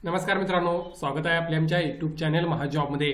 नमस्कार मित्रांनो, स्वागत आहे आपल्या आमच्या यूट्यूब चॅनल महाजॉबमध्ये.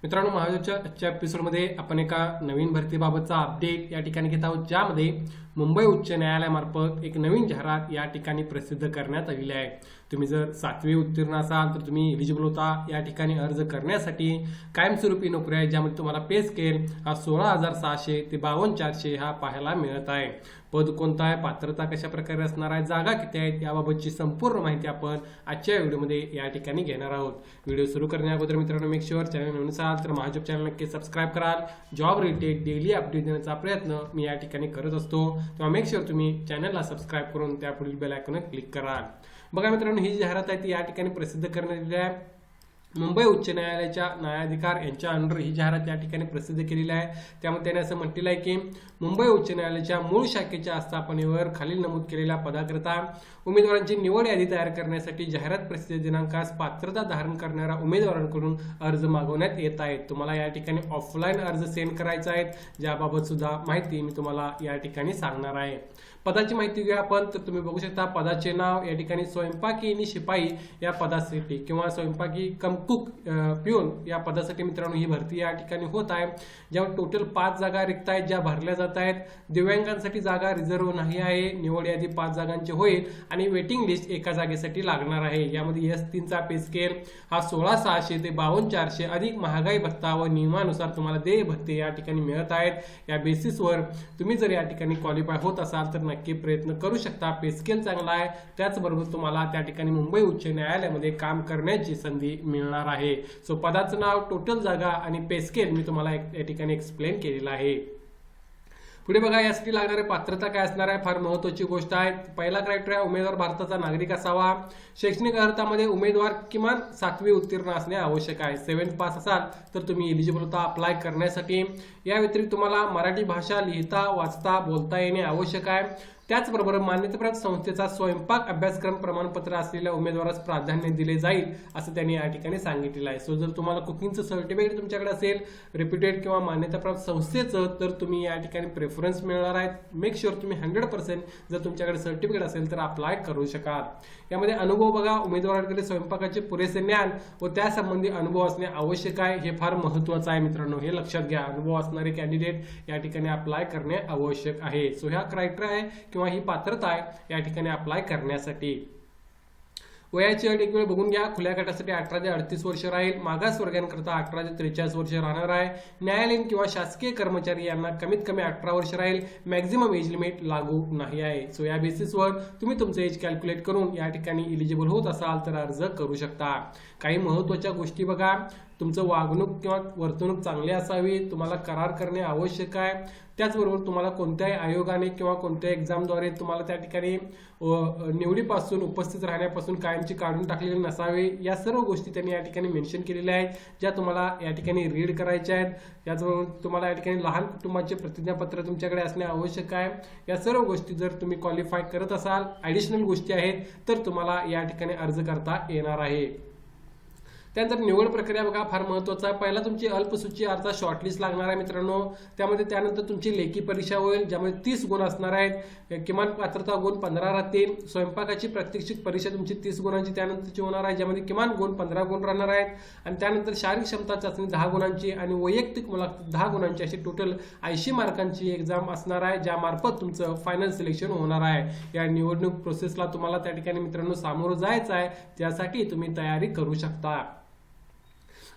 मित्रांनो, महाजॉबच्या आजच्या एपिसोडमध्ये आपण एका नवीन भरतीबाबतचा अपडेट या ठिकाणी घेत आहोत, ज्यामध्ये मुंबई उच्च न्यायालयामार्फत एक नवीन जाहिरात या ठिकाणी प्रसिद्ध करण्यात आलेली आहे. तुम्ही जर 7वी उत्तीर्ण असाल तर तुम्ही एलिजिबल होता या ठिकाणी अर्ज करण्यासाठी. कायमस्वरूपी नोकरी आहे, ज्यामध्ये तुम्हाला पे स्केल हा 16,600 ते 52,400 हा पाहायला मिळत आहे. पद कोणता आहे, पात्रता कशा प्रकारे असणार आहे, जागा किती आहेत याबाबतची संपूर्ण माहिती आपण आजच्या व्हिडिओमध्ये या ठिकाणी घेणार आहोत. व्हिडिओ सुरू करण्या अगोदर मित्रांनो, मेक शुअर चॅनल नवीन असाल तर महाजॉब चॅनल नक्की सबस्क्राईब कराल. जॉब रिलेटेड डेली अपडेट देण्याचा प्रयत्न मी या ठिकाणी करत असतो, तेव्हा मेक शुअर तुम्ही चॅनलला सबस्क्राईब करून त्यापुढील बेल आयकॉनवर क्लिक कराल. बघा मित्रांनो, ही जाहिरात आहे ती या ठिकाणी प्रसिद्ध करण्यात आलेली आहे. मुंबई उच्च न्यायालयाच्या न्यायाधिकार यांच्या अंडर ही जाहिरात या ठिकाणी प्रसिद्ध केलेली आहे. त्यामध्ये त्याने असं म्हटलेलं आहे की मुंबई उच्च न्यायालयाच्या मूळ शाखेच्या आस्थापनेवर खालील नमूद केलेल्या पदाकरता उमेदवारांची निवड यादी तयार करण्यासाठी जाहिरात प्रसिद्ध दिनांकास पात्रता धारण करणाऱ्या उमेदवारांकडून अर्ज मागवण्यात येत आहेत. तुम्हाला या ठिकाणी ऑफलाईन अर्ज सेंड करायचा आहे, ज्याबाबत सुद्धा माहिती मी तुम्हाला या ठिकाणी सांगणार आहे. पदाची माहिती घेऊया आपण. तर तुम्ही बघू शकता पदाचे नाव या ठिकाणी स्वयंपाकी आणि शिपाई या पदासाठी किंवा स्वयंपाकी कम कुक पिऊन या पदासाठी मित्रांनो ही भरती या ठिकाणी होत आहे. ज्यावर टोटल 5 जागा रिक्त आहेत, ज्या भरल्या जात आहेत. दिव्यांगांसाठी जागा रिझर्व नाही आहे. निवड यादी 5 जागांची होईल आणि वेटिंग लिस्ट एका जागेसाठी लागणार आहे. यामध्ये S3चा पे स्केल हा 16,600 ते 52,400 अधिक महागाई भत्ता व नियमानुसार तुम्हाला देय भत्ते या ठिकाणी मिळत आहेत. या बेसिसवर तुम्ही जर या ठिकाणी क्वालिफाय होत असाल तर नक्की प्रयत्न करू शकता. पे स्केल चांगला आहे, त्याचबरोबर तुम्हाला त्या ठिकाणी मुंबई उच्च न्यायालयामध्ये काम करण्याची संधी मिळणार आहे. सो पदाचं नाव, टोटल जागा आणि पे स्केल मी तुम्हाला या ठिकाणी एक्सप्लेन केलेलं आहे. पुढे बघा, यासाठी लागणारी पात्रता काय असणार आहे, फार महत्त्वाची गोष्ट आहे. पहिला क्रायटेरिया, उमेदवार भारताचा नागरिक असावा. शैक्षणिक अर्हतामध्ये उमेदवार किमान 7वी उत्तीर्ण असणे आवश्यक आहे. 7th पास असाल तर तुम्ही एलिजिबल होता अप्लाय करण्यासाठी. या व्यतिरिक्त तुम्हाला मराठी भाषा लिहिता वाचता बोलता येणे आवश्यक आहे. त्याचबरोबर मान्यताप्राप्त संस्थेचा स्वयंपाक अभ्यासक्रम प्रमाणपत्र असलेल्या उमेदवारास प्राधान्य दिले जाईल, असं त्यांनी या ठिकाणी सांगितलेलं आहे. सो जर तुम्हाला कुकिंगचं सर्टिफिकेट तुमच्याकडे असेल रेप्युटेड किंवा मान्यताप्राप्त संस्थेचं, तर तुम्ही या ठिकाणी प्रेफरन्स मिळणार आहेत. मेक शुअर तुम्ही 100% जर तुमच्याकडे सर्टिफिकेट असेल तर अप्लाय करू शकाल. यामध्ये अनुभव बघा, उमेदवाराकडे स्वयंपाकाचे पुरेसे ज्ञान व त्यासंबंधी अनुभव असणे आवश्यक आहे. हे फार महत्त्वाचं आहे मित्रांनो, हे लक्षात घ्या. अनुभव असणारे कॅन्डिडेट या ठिकाणी अप्लाय करणे आवश्यक आहे. सो ह्या क्रायटेरिया आहे किंवा ही पात्रता आहे या ठिकाणी अप्लाय करण्यासाठी. वयाची अट एक वेळ बघून घ्या. खुल्या गटासाठी 18 ते 38 वर्ष राहील. मागास वर्गांकरता 18 ते 43 वर्ष राहणार आहे. न्यायालयीन किंवा शासकीय कर्मचारी यांना कमीत कमी 18 वर्ष राहील. मॅक्झिमम एज लिमिट लागू नाही आहे. सो या बेसिसवर तुम्ही तुमचं एज कॅल्क्युलेट करून या ठिकाणी इलिजिबल होत असाल तर अर्ज करू शकता. काही महत्त्वाच्या गोष्टी बघा, तुमचं वागणूक किंवा वर्तणूक चांगली असावी. तुम्हाला करार करणे आवश्यक आहे. त्याचबरोबर तुम्हाला कोणत्याही आयोगाने किंवा कोणत्याही एक्झामद्वारे तुम्हाला त्या ठिकाणी निवडीपासून उपस्थित राहण्यापासून कायमची काढून टाकलेली नसावे. या सर्व गोष्टी त्यांनी या ठिकाणी मेन्शन केलेल्या आहेत, ज्या तुम्हाला या ठिकाणी रीड करायच्या आहेत. त्याचबरोबर तुम्हाला या ठिकाणी लहान कुटुंबाचे प्रतिज्ञापत्र तुमच्याकडे असणे आवश्यक आहे. या सर्व गोष्टी जर तुम्ही क्वालिफाय करत असाल, ॲडिशनल गोष्टी आहेत, तर तुम्हाला या ठिकाणी अर्ज करता येणार आहे. त्यानंतर निवड प्रक्रिया बघा, फार महत्त्वाचा आहे. पहिला तुमची अल्पसूची अर्थात शॉर्टलिस्ट लागणार आहे मित्रांनो. त्यानंतर तुमची लेखी परीक्षा होईल, ज्यामध्ये 30 गुण असणार आहेत. किमान पात्रता गुण 15 राहतील. स्वयंपाकाची प्रात्यक्षिक परीक्षा तुमची 30 गुणांची त्यानंतरची होणार आहे, ज्यामध्ये किमान गुण 15 गुण राहणार आहेत. आणि त्यानंतर शारीरिक क्षमता चाचणी 10 गुणांची आणि वैयक्तिक मुलाखत 10 गुणांची, अशी टोटल 80 मार्कांची एक्झाम असणार आहे, ज्यामार्फत तुमचं फायनल सिलेक्शन होणार आहे. या निवडणूक प्रोसेसला तुम्हाला त्या ठिकाणी मित्रांनो सामोरं जायचं आहे, त्यासाठी तुम्ही तयारी करू शकता.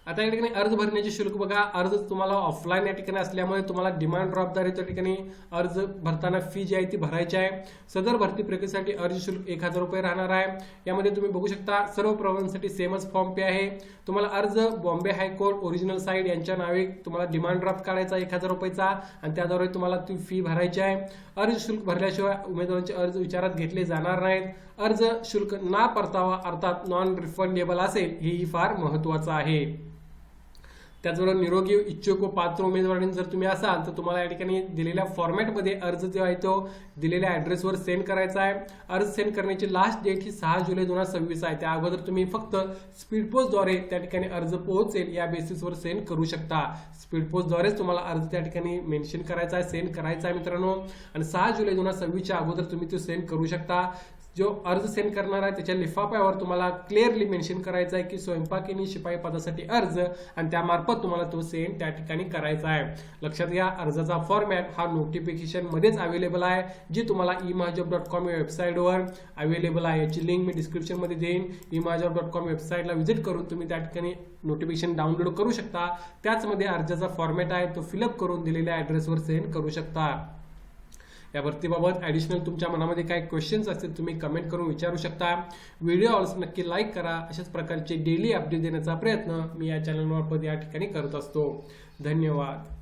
आता या ठिकाणी अर्ज भरण्याचे शुल्क बघा. अर्ज तुम्हाला ऑफलाईन या ठिकाणी असल्यामुळे तुम्हाला डिमांड ड्राफ्टद्वारे त्या ठिकाणी अर्ज भरताना फी जी आहे ती भरायची आहे. सदर भरती प्रक्रियेसाठी अर्ज शुल्क 1,000 रुपये राहणार आहे. यामध्ये तुम्ही बघू शकता सर्व प्रवर्गांसाठी सेमच फॉर्म पे आहे. तुम्हाला अर्ज बॉम्बे हायकोर्ट ओरिजिनल साईड यांच्या नावे तुम्हाला डिमांड ड्राफ्ट काढायचा 1,000 रुपयेचा आणि त्याद्वारे तुम्हाला ती फी भरायची आहे. अर्ज शुल्क भरल्याशिवाय उमेदवारांचे अर्ज विचारात घेतले जाणार नाहीत. अर्ज शुल्क ना परतावा अर्थात नॉन रिफंडेबल असेल, हेही फार महत्त्वाचं आहे. त्याचबरोबर निरोगी इच्छुक व पात्र उमेदवारांनी जर तुम्ही असाल तर तुम्हाला या ठिकाणी दिलेल्या फॉर्मॅटमध्ये अर्ज जो आहे तो दिलेल्या ॲड्रेसवर सेंड करायचा आहे. अर्ज सेंड करण्याची लास्ट डेट ही 6 जुलै 2026 आहे. त्या अगोदर तुम्ही फक्त स्पीड पोस्टद्वारे त्या ठिकाणी अर्ज पोहोचेल या बेसिसवर सेंड करू शकता. स्पीड पोस्टद्वारेच तुम्हाला अर्ज त्या ठिकाणी मेन्शन करायचा आहे, सेंड करायचा आहे मित्रांनो. आणि 6 जुलै 2026च्या अगोदर तुम्ही तो सेंड करू शकता. जो अर्ज सेंड करणार आहे त्याच्या लिफाफ्यावर तुम्हाला क्लिअरली मेन्शन करायचं आहे की स्वयंपाकिनी शिपाई पदासाठी अर्ज, आणि त्यामार्फत तुम्हाला तो सेंड त्या ठिकाणी करायचा आहे. लक्षात घ्या, अर्जाचा फॉर्मॅट हा नोटिफिकेशन मध्येच अवेलेबल आहे, जी तुम्हाला imajjob.com या वेबसाईटवर अवेलेबल आहे. याची लिंक मी डिस्क्रिप्शन मध्ये देईन. imajjob.com वेबसाईटला व्हिजिट करून तुम्ही त्या ठिकाणी नोटिफिकेशन डाउनलोड करू शकता. त्याचमध्ये अर्जाचा फॉर्मॅट आहे तो फिलअप करून दिलेल्या ऍड्रेसवर सेंड करू शकता. या भरतीबाबत ॲडिशनल तुमच्या मनामध्ये काय क्वेश्चन्स असतील तुम्ही कमेंट करून विचारू शकता. व्हिडिओ आवडल्यास नक्की लाईक करा. अशाच प्रकारचे डेली अपडेट देण्याचा प्रयत्न मी या चॅनलमार्फत या ठिकाणी करत असतो. धन्यवाद.